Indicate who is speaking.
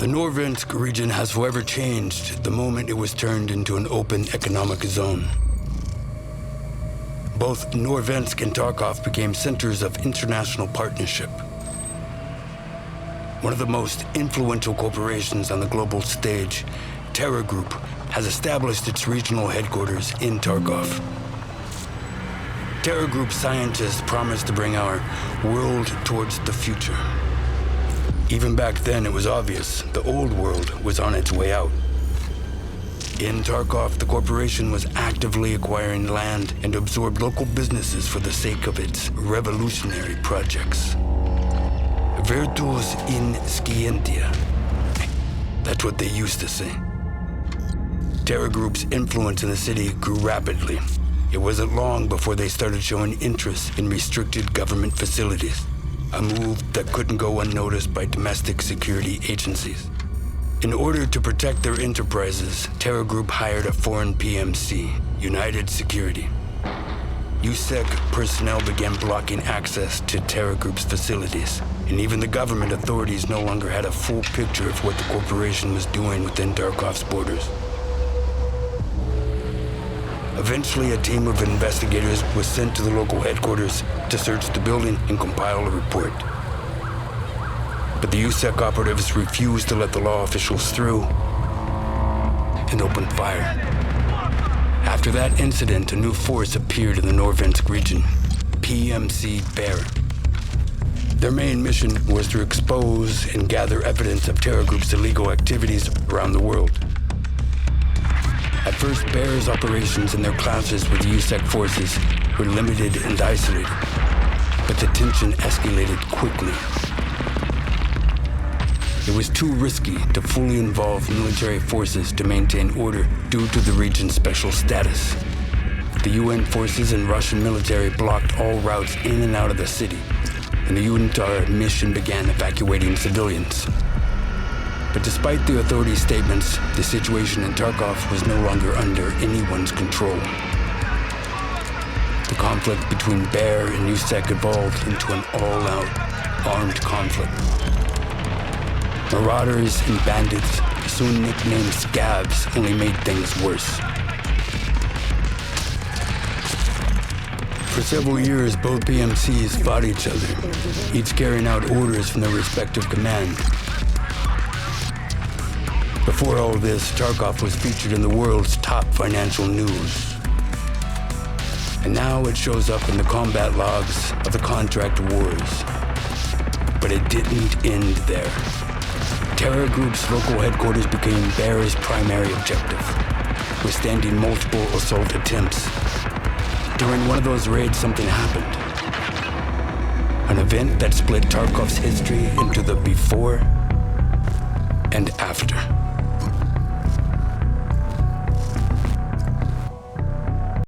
Speaker 1: The Norvensk region has forever changed the moment it was turned into an open economic zone. Both Norvensk and Tarkov became centers of international partnership. One of the most influential corporations on the global stage, Terra Group, has established its regional headquarters in Tarkov. Terra Group scientists promised to bring our world towards the future. Even back then, it was obvious the old world was on its way out. In Tarkov, the corporation was actively acquiring land and absorbed local businesses for the sake of its revolutionary projects. Virtus in scientia. That's what they used to say. Terra Group's influence in the city grew rapidly. It wasn't long before they started showing interest in restricted government facilities, a move that couldn't go unnoticed by domestic security agencies. In order to protect their enterprises, Terra Group hired a foreign PMC, United Security. USEC personnel began blocking access to Terra Group's facilities, and even the government authorities no longer had a full picture of what the corporation was doing within Tarkov's borders. Eventually, a team of investigators was sent to the local headquarters to search the building and compile a report. But the USEC operatives refused to let the law officials through and opened fire. After that incident, a new force appeared in the Norvensk region, PMC Bear. Their main mission was to expose and gather evidence of Terra Group's illegal activities around the world. At first, Bear's operations and their clashes with the USEC forces were limited and isolated, but the tension escalated quickly. It was too risky to fully involve military forces to maintain order due to the region's special status. The UN forces and Russian military blocked all routes in and out of the city, and the UNTAR mission began evacuating civilians. But despite the authorities' statements, the situation in Tarkov was no longer under anyone's control. The conflict between Bear and USEC evolved into an all-out armed conflict. Marauders and bandits, soon nicknamed scabs, only made things worse. For several years, both PMCs fought each other, each carrying out orders from their respective command. Before all this, Tarkov was featured in the world's top financial news. And now it shows up in the combat logs of the contract wars. But it didn't end there. Terra Group's local headquarters became Bear's primary objective, withstanding multiple assault attempts. During one of those raids, something happened. An event that split Tarkov's history into the before and after.